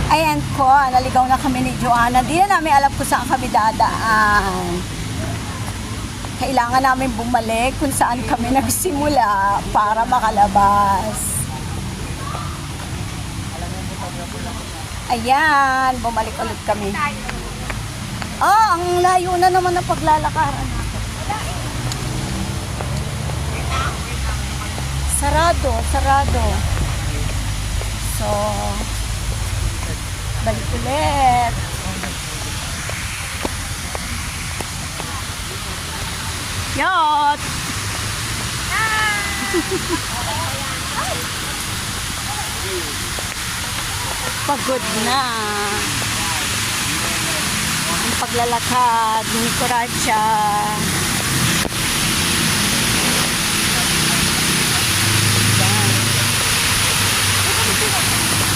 Ayan po, naligaw na kami ni Joanna. Di na namin alam kung saan kami dadaan. Kailangan namin bumalik kung saan kami nagsimula para makalabas. Ayan, bumalik ulit kami. Ang layo na naman ang paglalakaran natin. Sarado. So, balik ulit. Yot! Pagod na. Ang paglalakad ni Coracha.